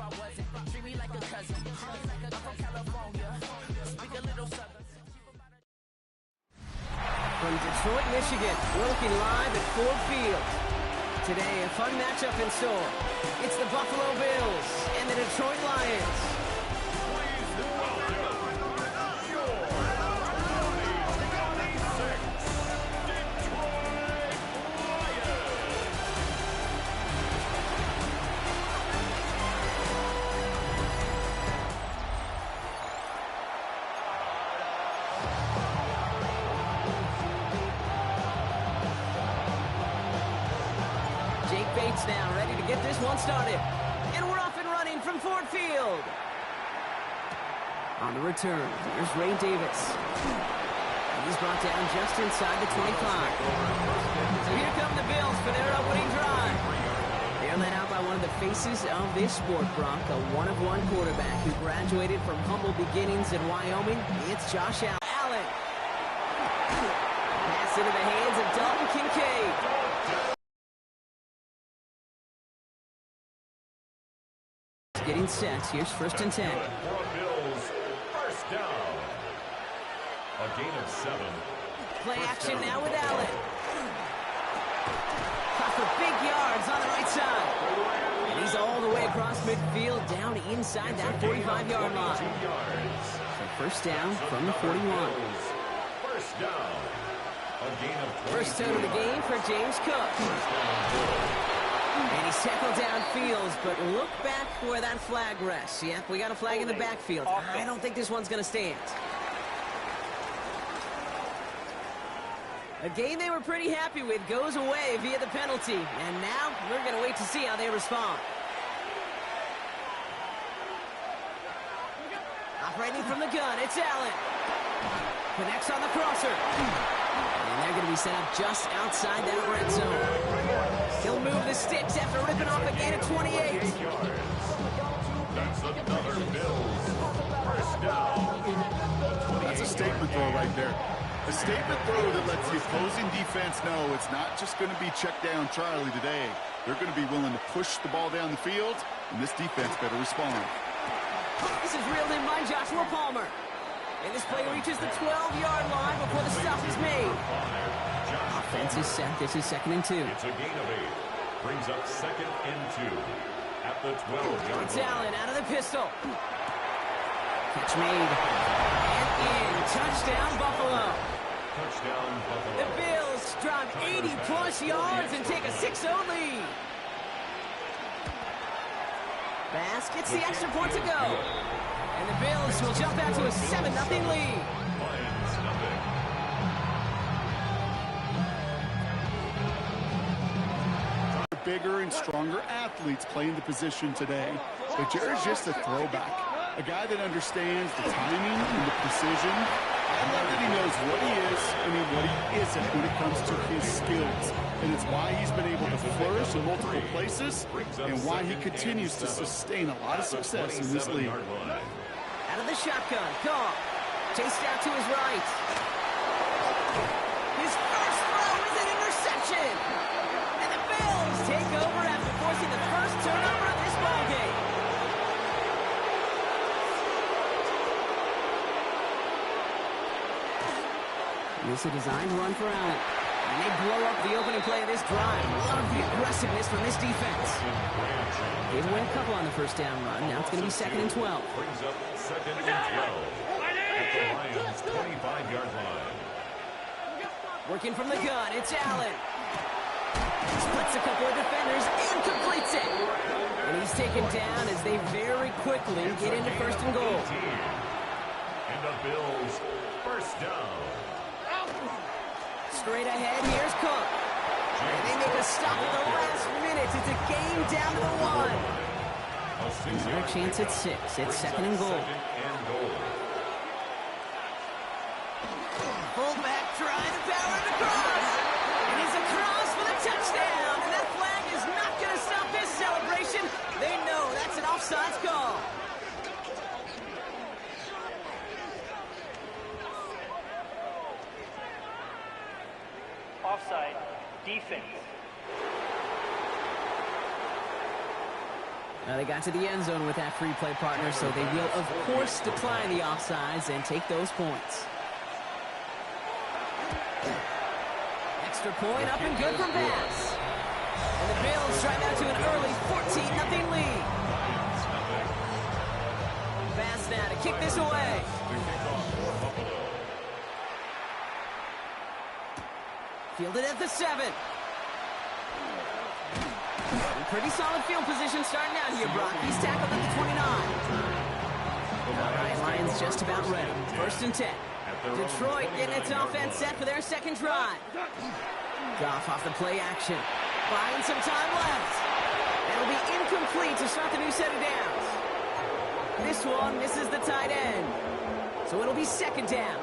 From Detroit, Michigan, we're looking live at Ford Field. Today, a fun matchup in store. It's the Buffalo Bills and the Detroit Lions. Now ready to get this one started, and we're off and running from Ford Field. On the return, here's Ray Davis. He's brought down just inside the 25. So here come the Bills for their opening drive. They're led out by one of the faces of this sport, Brock, a one-of-one quarterback who graduated from humble beginnings in Wyoming. It's Josh Allen. Pass into the hands of Dalton Kincaid. Getting set. Here's 1st and 10. Bills, first down. A gain of 7. Play action now with Allen. Caught for big yards on the right side. And he's all the way across midfield, down inside that 45-yard line. So first down from the 41. First down. A gain of 20. First down of the game for James Cook. And he's tackled downfield, but look back where that flag rests. Yep, we got a flag in the backfield. I don't think this one's going to stand. A game they were pretty happy with goes away via the penalty. And now we're going to wait to see how they respond. Operating from the gun, it's Allen. Connects on the crosser. And they're going to be set up just outside that red zone. He'll move the sticks after ripping off a gain of 28. That's another Bills. First down. That's a statement throw right there. A statement throw that lets the opposing defense know it's not just going to be check down Charlie today. They're going to be willing to push the ball down the field, and this defense better respond. This is reeled in by Joshua Palmer. And this play reaches the 12-yard line before the stop is made. Offense is set. This is 2nd and 2. It's a gain of 8. Brings up 2nd and 2 at the 12-yard line. It's Allen out of the pistol. Catch made. And in. Touchdown, Buffalo. Touchdown, Buffalo. The Bills drive 80-plus yards and take a 6-0 lead. Bass gets the extra point to go. And the Bills will jump out to a 7-0 lead. Lions nothing. Bigger and stronger athletes playing the position today. But Jared's just a throwback. A guy that understands the timing and the precision. I love that he knows what he is and what he isn't when it comes to his skills. And it's why he's been able to flourish in multiple places and why he continues to sustain a lot of success in this league. Out of the shotgun, Goff. Chased out to his right. His first throw is an interception. And the Bills take over after forcing the first turnover of this ballgame. This is a designed run for Allen. And they blow up the opening play of this drive. Love the aggressiveness from this defense. They've won a couple on the first down run. Now it's going to be 2nd and 12. Brings up 2nd and 12 at the Lions' 25-yard line. Working from the gun, it's Allen. Splits a couple of defenders and completes it. And he's taken down as they very quickly get into 1st and goal. And the Bills, first down. Straight ahead, here's Cook. And they make a stop at the last minute. It's a game down to the 1. Another chance at 6. It's 2nd and goal. Fullback trying to power it across. And he's across for the touchdown. And that flag is not going to stop this celebration. They know that's an offsides call. Offside, defense. Now they got to the end zone with that free play partner, so they will, of course, decline the offsides and take those points. Extra point up and good from Bass. And the Bills drive out to an early 14-0 lead. Bass now to kick this away. Fielded at the 7. Pretty solid field position starting out here, Brock. He's tackled at the 29. All right, Lions just about ready. 1st and 10. Detroit getting its offense set for their second drive. Goff off the play action. Buying some time left. It'll be incomplete to start the new set of downs. This one misses the tight end. So it'll be 2nd down.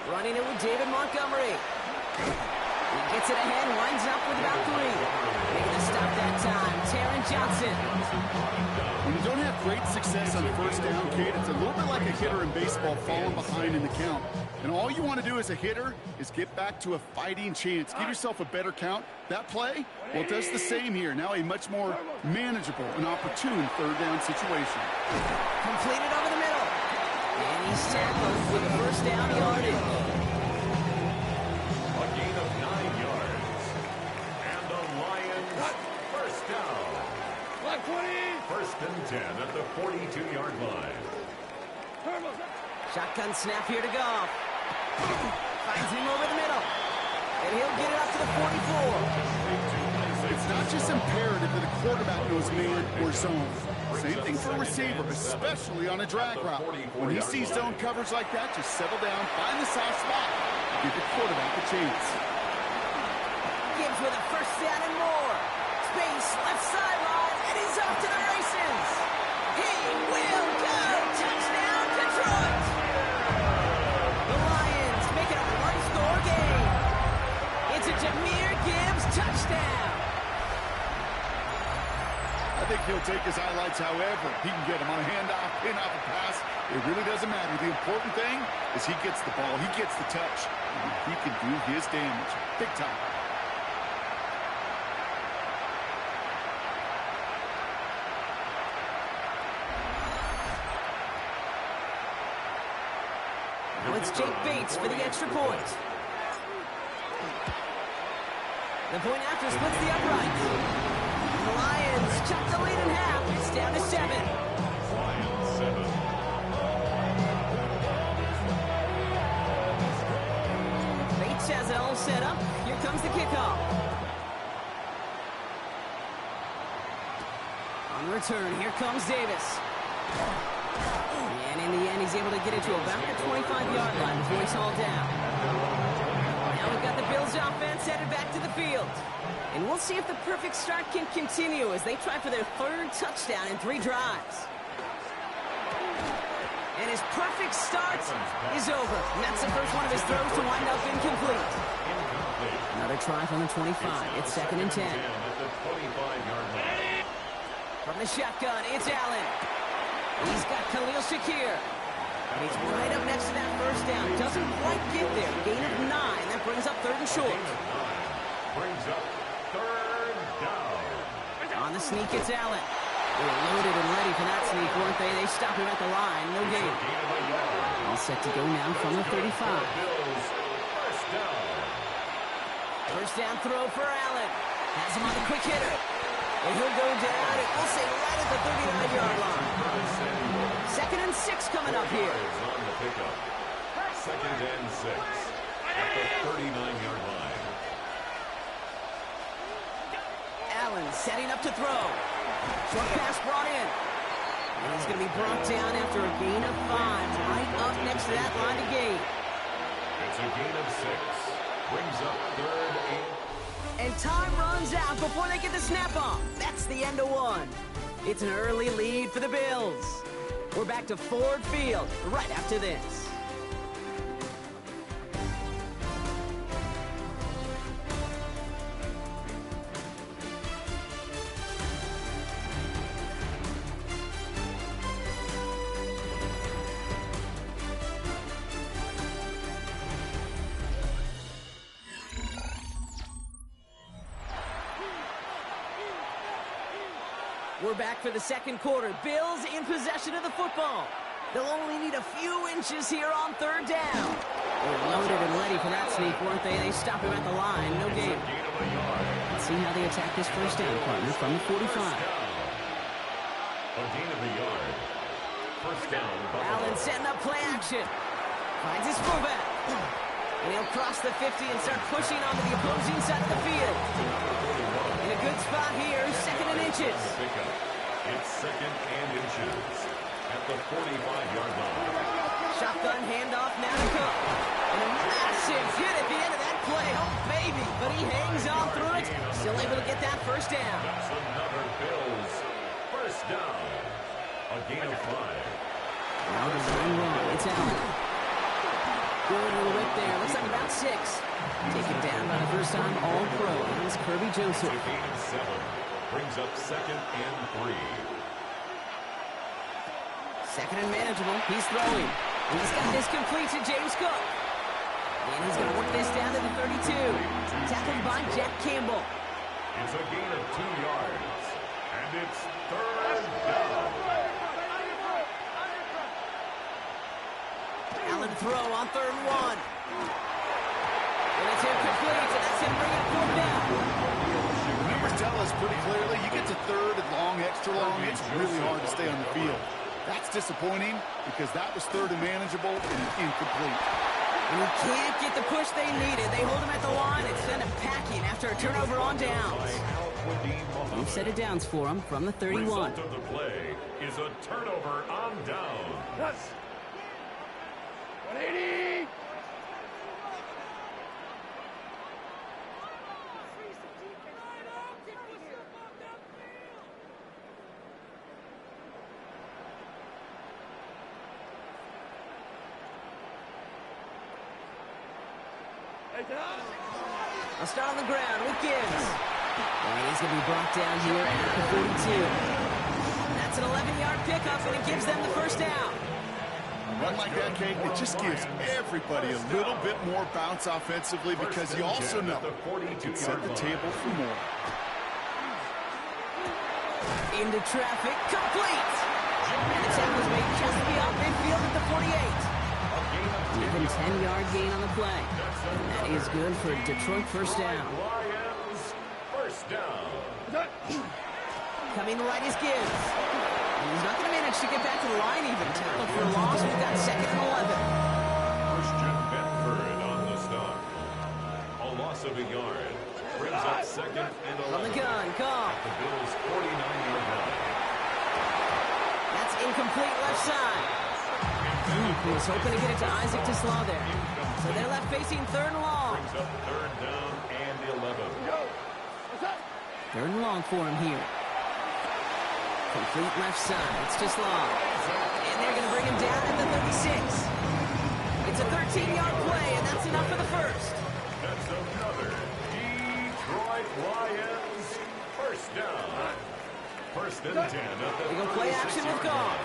Running it with David Montgomery. He gets it ahead, winds up with about 3. Making the stop that time, Taron Johnson. When you don't have great success on 1st down, Kate, it's a little bit like a hitter in baseball falling behind in the count. And all you want to do as a hitter is get back to a fighting chance. Give yourself a better count. That play, well, it does the same here. Now a much more manageable and opportune 3rd down situation. Completed over the middle. And he's tackled for the 1st down yardage. A gain of 9 yards. And the Lions, 1st down. 1st and 10 at the 42-yard line. Shotgun snap here to Goff. Finds him over the middle. And he'll get it up to the 44. It's not just imperative that a quarterback knows man or zone. Same thing for a receiver, especially on a drag route. When he sees zone coverage like that, just settle down, find the soft spot, give the quarterback a chance. Gibbs with a 1st down and more. Space, left sideline, and he's off to the races. He will go. Touchdown, Detroit. The Lions make it a 1-score game. It's a Jahmyr Gibbs touchdown. I think he'll take his highlights however he can get him on a handoff, pin off a pass. It really doesn't matter. The important thing is he gets the ball, he gets the touch, and he can do his damage. Big time. Now it's Jake Bates for the extra point. The point after splits the upright. The Lions cut the lead in half. It's down to 7. Lions 7. Bates has it all set up. Here comes the kickoff. On return, here comes Davis. And in the end, he's able to get it to about the 25-yard line before he's hauled down. Now we've got the Bills offense headed back to the field. And we'll see if the perfect start can continue as they try for their 3rd touchdown in 3 drives. And his perfect start is over. And that's the first one of his throws to wind up incomplete. Another try from the 25. It's 2nd and 10. From the shotgun, it's Allen. He's got Khalil Shakir. And he's right up next to that 1st down. Doesn't quite get there. Gain of 9. That brings up 3rd and short. Brings up 3rd down. On the sneak, it's Allen. They were loaded and ready for that sneak, weren't they? They stopped him at the line. No gain. All set to go now from the 35. Bills, 1st down. 1st down throw for Allen. Has him on the quick hitter. And he'll go down, and we'll say right at the 39-yard line. 2nd and 6 coming up here. On the pickup. 2nd and 6 at the 39-yard line. Allen setting up to throw. Short pass brought in. And he's going to be brought down after a gain of 5, right up next to that line to gain. It's a gain of 6. Brings up 3rd and... And time runs out before they get the snap off. That's the end of 1. It's an early lead for the Bills. We're back to Ford Field right after this. We're back for the second quarter. Bills in possession of the football. They'll only need a few inches here on third down. They're loaded and ready for that sneak, weren't they? They stop him at the line. No gain. Let's see how they attack this first down, partner, from the 45. A gain of a yard. First down. Allen setting up play action. Finds his fullback. And he'll cross the 50 and start pushing onto the opposing side of the field. In a good spot here, second and inches. It's second and inches at the 45-yard line. Shotgun handoff now to Cook. And a massive hit at the end of that play. Oh, baby. But he hangs on through it. Still able to get that first down. That's another Bills first down. A gain of 5. Now the line wrong. It's Allen. Good little whip there. Looks like about 6. Taken down by the first time All-Pro. That's Kirby Joseph. A gain of 7. Brings up second and 3. Second and manageable. He's throwing. He's got this complete to James Cook. And he's going to work this down to the 32. Tackled by Jack Campbell. It's a gain of 2 yards. And it's third down. Allen throw on 3rd and 1. And it's incomplete, and that's him bringing it 4th down. Numbers tell us pretty clearly, you get to 3rd and long, extra long, it's really hard to stay on the field. That's disappointing because that was 3rd and manageable and incomplete. And he can't get the push they needed. They hold him at the line and send him packing after a turnover on downs. We've set it downs for him from the 31. Result of the play is a turnover on down. 180! I'll start on the ground with Gibbs. And he's going to be brought down here at the 42. That's an 11-yard pickup, and it gives them the first down. A run like that, Kate, it just gives everybody a little bit more bounce offensively because you also know it can set the table for more. Into traffic, complete. And the tackle was made just beyond midfield at the 48. Even 10-yard gain on the play. And that is good for Detroit first down. Lions first down. Coming right is Gibbs. And he's not going to manage to get back to the line even. Tackle for a loss. We've got second and 11. Christian Bedford on the stop. A loss of a yard. Brings up second and 11. On the gun, Goff. The Bills' 49-yard line. That's incomplete left side. He was hoping to get it to Isaac to Slaw there. So they're left facing 3rd and long. Brings up third down and 11. 3rd and long for him here. Complete left side. It's to Slaw. And they're going to bring him down at the 36. It's a 13-yard play, and that's enough for the first. That's another Detroit Lions first down. First and 10 at the They go play action with Goff.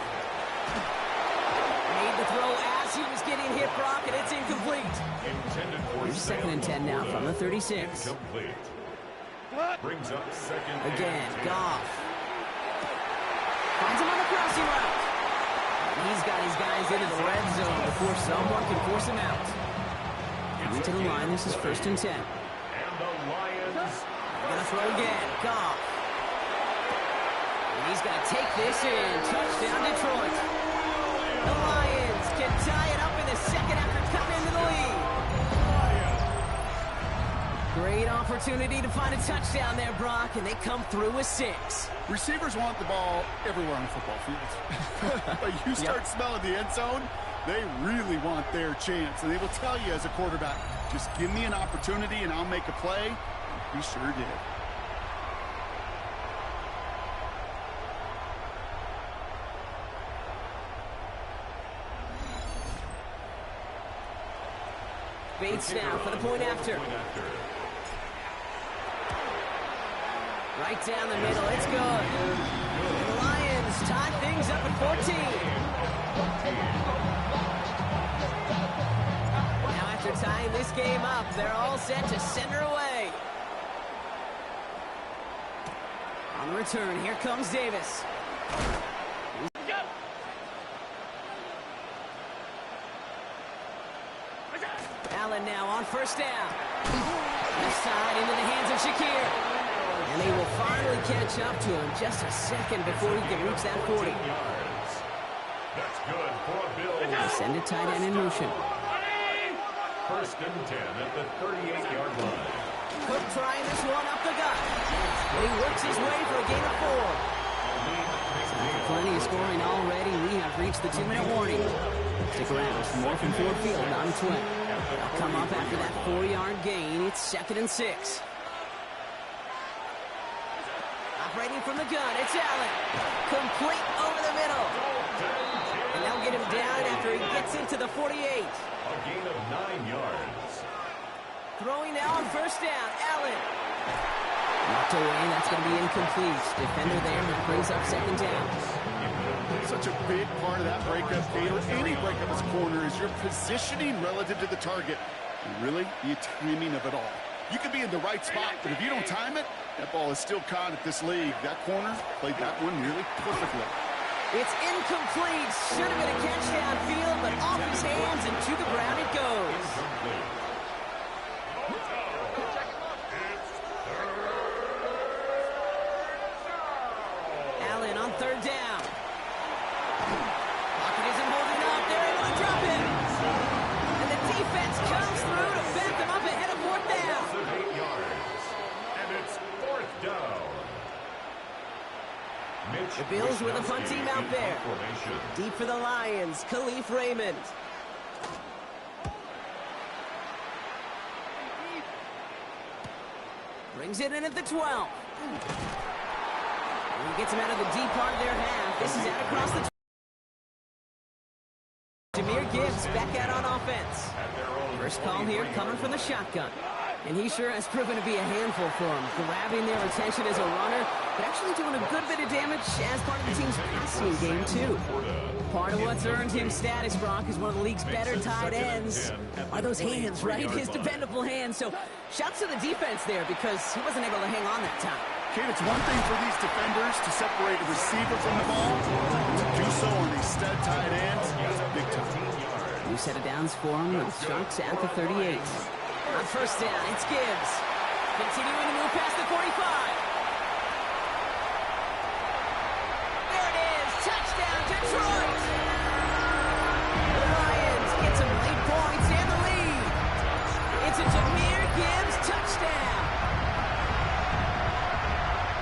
Made the throw as he was getting hit, Brock, and it's incomplete. Intended for Here's second and 10 now from the 36. Incomplete. Brings up second Again, and 10. Goff. Finds him on the crossing route. And he's got his guys into the red zone before someone can force him out. Coming to the line, this is first and 10. And the Lions Gonna throw again, Goff. And he's gonna take this in. Touchdown, Detroit. The Lions can tie it up in the second after coming into the lead. Great opportunity to find a touchdown there, Brock, and they come through with 6. Receivers want the ball everywhere on the football field. But you start smelling the end zone, they really want their chance. And they will tell you as a quarterback, just give me an opportunity and I'll make a play. And he sure did. Bates now for the point after. Right down the middle, it's good. And the Lions tie things up at 14. Now after tying this game up, they're all set to send her away. On the return, here comes Davis. Allen now on first down. Left side into the hands of Shakir. And they will finally catch up to him just a second before he can reach that 40. That's good for a Bill. Send it tight end in motion. First and 10 at the 38-yard line. Cook trying this one up the gut. And he works his way for a gain of 4. Plenty of scoring already. We have reached the 2-minute warning. Stick around for more from Ford Field on 12. They'll come up after that 4-yard gain. It's 2nd and 6. Operating from the gun, it's Allen. Complete over the middle. And they'll get him down after he gets into the 48. A gain of 9 yards. Throwing now on first down, Allen. Knocked away, that's going to be incomplete. Defender there that brings up 2nd down. Such a big part of that breakup, Kate, or any breakup as a corner, is your positioning relative to the target. And really, the timing of it all. You could be in the right spot, but if you don't time it, that ball is still caught at this league. That corner played that one nearly perfectly. It's incomplete. Should have been a catch downfield, but off his hands and to the ground it goes. Allen on 3rd down. Pocket isn't holding up. They're able to drop him. And the defense comes through to back them up ahead of 4th down. 8 yards. And it's 4th down. The Bills with a punt team out there. Formation. Deep for the Lions, Khalif Raymond. Brings it in at the 12. And he gets him out of the deep part of their half. This is out across the... Jahmyr Gibbs back out on offense. First call here coming from the shotgun. And he sure has proven to be a handful for him, grabbing their attention as a runner, but actually doing a good bit of damage as part of the team's passing game, too. Part of what's earned him status, Brock, is one of the league's better tight ends. Are those hands, right? His dependable hands. So shouts to the defense there because he wasn't able to hang on that time. Kate, it's one thing for these defenders to separate a receiver from the ball. To do so on these stud tight ends, that's a big time. New set of downs for him with Sharks at the 38. On first down, it's Gibbs. Continuing to move past the 45. There it is. Touchdown, Detroit. The Lions get some late points and the lead. It's a Jahmyr Gibbs touchdown.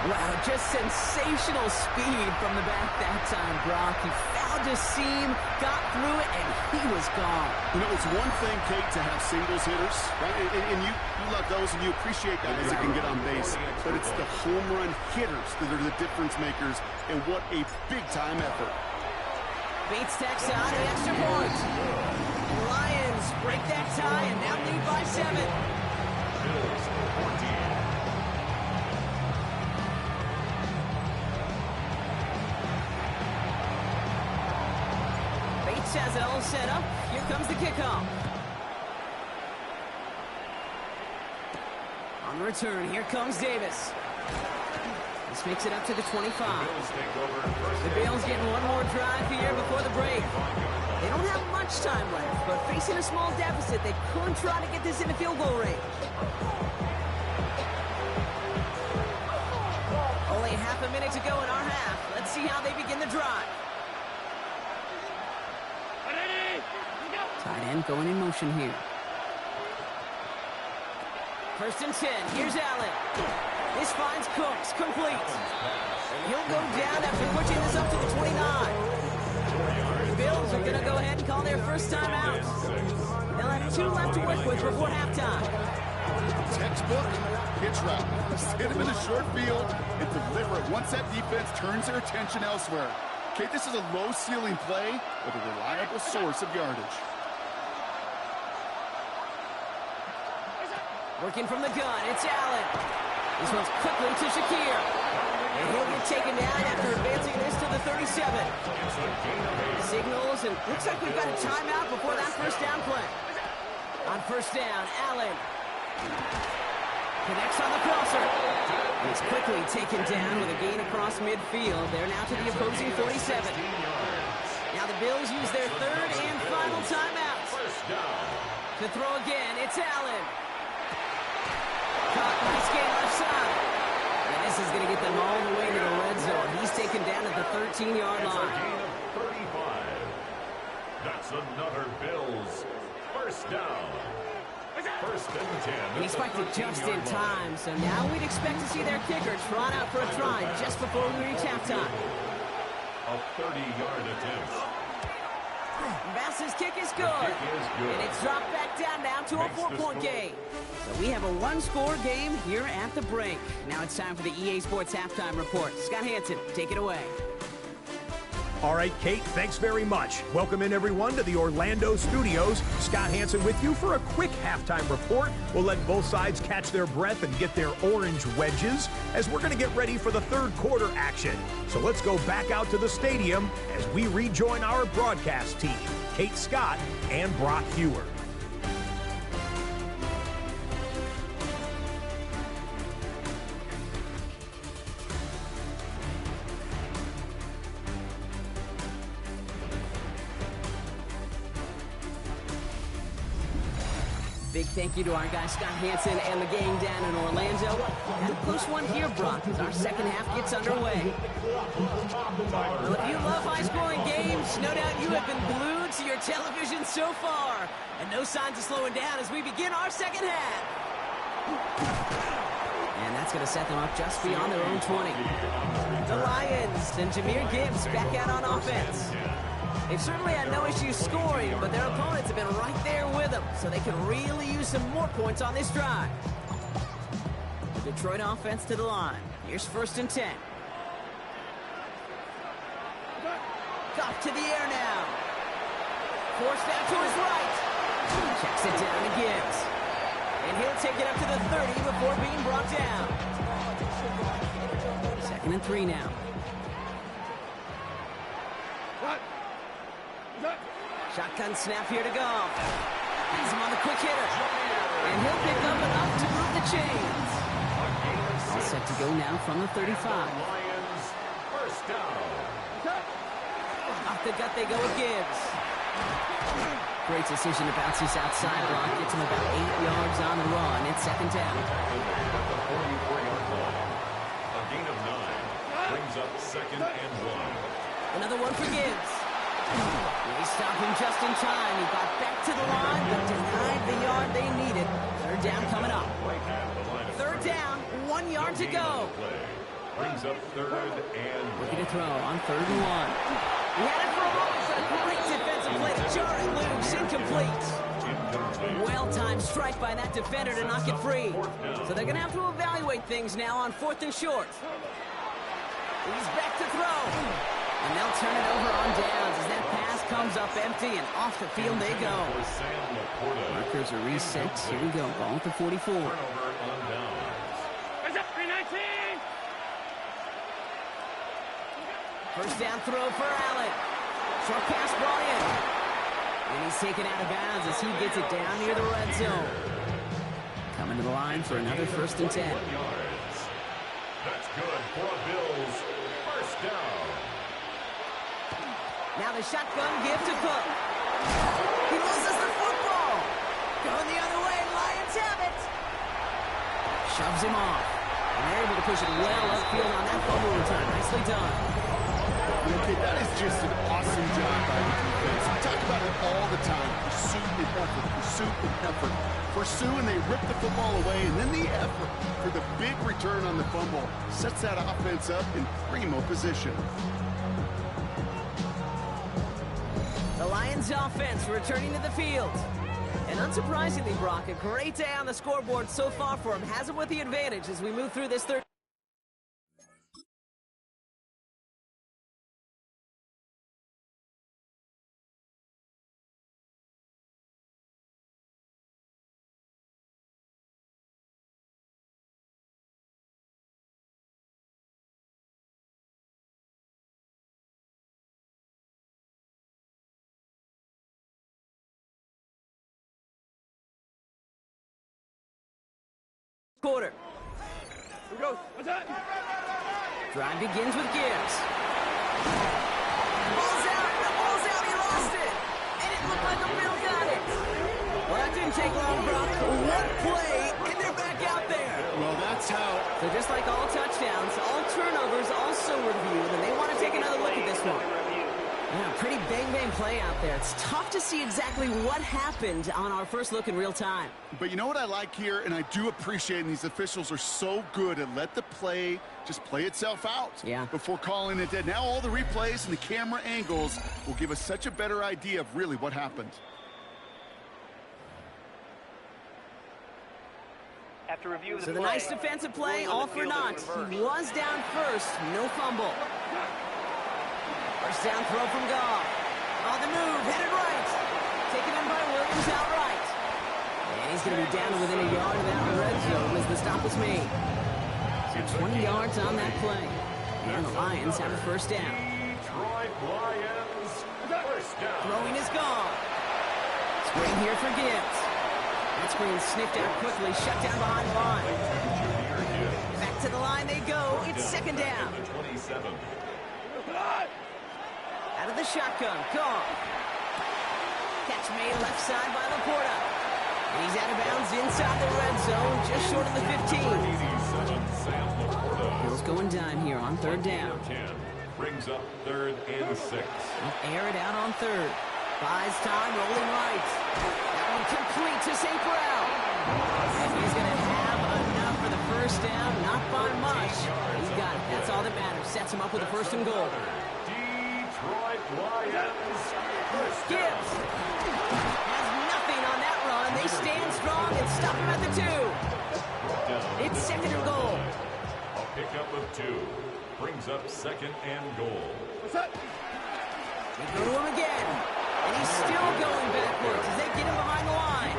Wow, just sensational speed from the back that time, Brock. He found his seam, got through it, and he was gone. You know, it's one thing, Kate, to have singles hitters, right? And you love those and you appreciate guys that can get on base. But it's the home run hitters that are the difference makers, and what a big-time effort. Bates tacks on an extra point. And Lions break that tie and now lead by 7. Bills 14. Has it all set up. Here comes the kickoff. On the return, here comes Davis. This makes it up to the 25. The Bills getting one more drive here before the break. They don't have much time left, but facing a small deficit, they could try to get this in the field goal range. Only half a minute to go in our half. Let's see how they begin the drive. Tight end going in motion here. First and 10. Here's Allen. This finds Cooks. Complete. And he'll go down after pushing this up to the 29. The Bills are going to go ahead and call their first time out. They'll have 2 left to work with before halftime. Textbook hitch route. Hit him in the short field and deliver it once that defense turns their attention elsewhere. Kate, this is a low-ceiling play with a reliable source of yardage. Working from the gun, it's Allen. This one's quickly to Shakir. And he'll get taken down after advancing this to the 37. Signals, and looks like we've got a timeout before that first down play. On first down, Allen connects on the crosser. And he's quickly taken down with a gain across midfield. They're now to the opposing 47. Now the Bills use their third and final timeout. To throw again, it's Allen. Caught, nice game left side. And this is going to get them all the way to the red zone. He's taken down at the 13-yard line. It's a gain of 35. That's another Bills first down. First and 10. And he spiked it just in time, so now we'd expect to see their kicker trot out for a try just before we reach halftime. A 30-yard attempt. Bass's kick is good. And it's dropped back down now to a 4-point game. So we have a one-score game here at the break. Now it's time for the EA Sports Halftime Report. Scott Hansen, take it away. All right, Kate, thanks very much. Welcome in, everyone, to the Orlando studios. Scott Hansen with you for a quick halftime report. We'll let both sides catch their breath and get their orange wedges as we're going to get ready for the third quarter action. So let's go back out to the stadium as we rejoin our broadcast team, Kate Scott and Brock Hewer. Big thank you to our guy Scott Hansen and the gang down in Orlando. And a close one here, Brock, as our second half gets underway. Well, if you love high-scoring games, no doubt you have been glued to your television so far. And no signs of slowing down as we begin our second half. And that's going to set them up just beyond their own 20. The Lions and Jahmyr Gibbs back out on offense. They've certainly had no issues scoring, but their opponents have been right there with them, so they can really use some more points on this drive. The Detroit offense to the line. Here's first and 10. Off to the air now. Forced out to his right. Checks it down to Gibbs. And he'll take it up to the 30 before being brought down. 2nd and 3 now. Shotgun snap here to go. Has him on the quick hitter. And he'll pick up enough to move the chains. All set to go now from the 35. Lions first down. Off the gut they go with Gibbs. Great decision to bounce this outside block. Gets him about 8 yards on the run. It's second down. At the 44-yard line. A gain of 9 brings up 2nd and 1. Another one for Gibbs. They stopped him just in time. He got back to the line, but denied the yard they needed. Third down coming up. Third down, 1 yard to go. Brings up 3rd and 1. Looking to throw on 3rd and 1. He had it for a moment, but a great defensive play to jar it loose. Incomplete. Well-timed strike by that defender to knock it free. So they're going to have to evaluate things now on 4th and short. He's back to throw. And they'll turn it over on downs as that pass comes up empty and off the field they go. Markers are reset. Here we go. Ball at the 44. First down throw for Allen. Short pass brought in. And he's taken out of bounds as he gets it down near the red zone. Coming to the line for another 1st and 10. That's good for a Bills first down. Now the shotgun give to Cook. He loses the football. Going the other way, Lions have it. Shoves him off. And they're able to push it well upfield on that fumble return. Nicely done. Okay, that is just an awesome job by the defense. We talk about it all the time. Pursuit and effort, pursuit and effort. Pursue and they rip the football away, and then the effort for the big return on the fumble sets that offense up in primo position. The Lions offense returning to the field. And unsurprisingly, Brock, a great day on the scoreboard so far for him. Has him with the advantage as we move through this third. Quarter. Drive begins with Gibbs. Ball's out. The ball's out. He lost it. And it looked like the Bills got it. Well, that didn't take long, Brock. One play, and they're back out there. Well, that's how. So just like all touchdowns, all turnovers also reviewed, and they want to take another look at this one. Yeah, pretty bang-bang play out there. It's tough to see exactly what happened on our first look in real time. But you know what I like here, and I do appreciate, and these officials are so good at let the play just play itself out before calling it dead. Now all the replays and the camera angles will give us such a better idea of really what happened. After review of So the nice defensive play, all for naught. He was down first, no fumble. First down throw from Goff. On the move, headed right. Taken in by Williams outright. And he's going to be down to within a yard of that red zone as the stop was made. So 20 yards on that play. And the Lions have a first down. Detroit Lions, first down. Throwing is gone. Screen here for Gibbs. That screen sniffed out quickly, shut down behind the line. Back to the line they go. It's second down. 27. Out of the shotgun, Goff. Catch made left side by Laporta. And he's out of bounds inside the red zone, just short of the 15. Bills going dime here on third down. Brings up 3rd and 6. Air it out on third. Buys time, rolling right. That one complete to St. Brown. And he's going to have enough for the first down, not by much. He's got it. That's all that matters. Sets him up with a first and goal. Detroit Lions, first down. Gibbs has nothing on that run. They stand strong and stop him at the 2. It's second and goal. A pickup of 2. Brings up 2nd and goal. They go to him again. And he's still going backwards as they get him behind the line.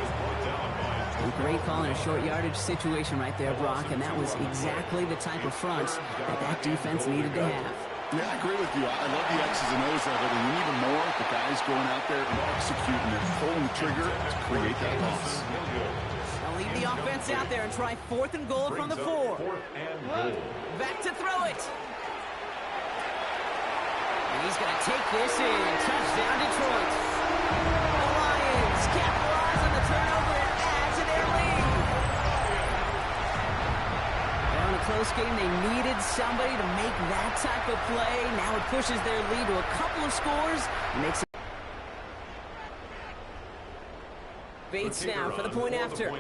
A great call in a short yardage situation right there, Brock, and that was exactly the type of front that defense needed to have. Yeah, I agree with you. I love the X's and O's of it, and even more, the guys going out there and executing it, pulling the trigger to create that loss. They'll leave the offense out there and try 4th and goal from the 4. 4th and goal. Back to throw it. And he's going to take this in. Touchdown, Detroit. The Lions capitalize on the turnover and add to their lead. Now in a close game, they needed somebody to make that type of play. Now it pushes their lead to a couple of scores. Makes it Bates now for the point after.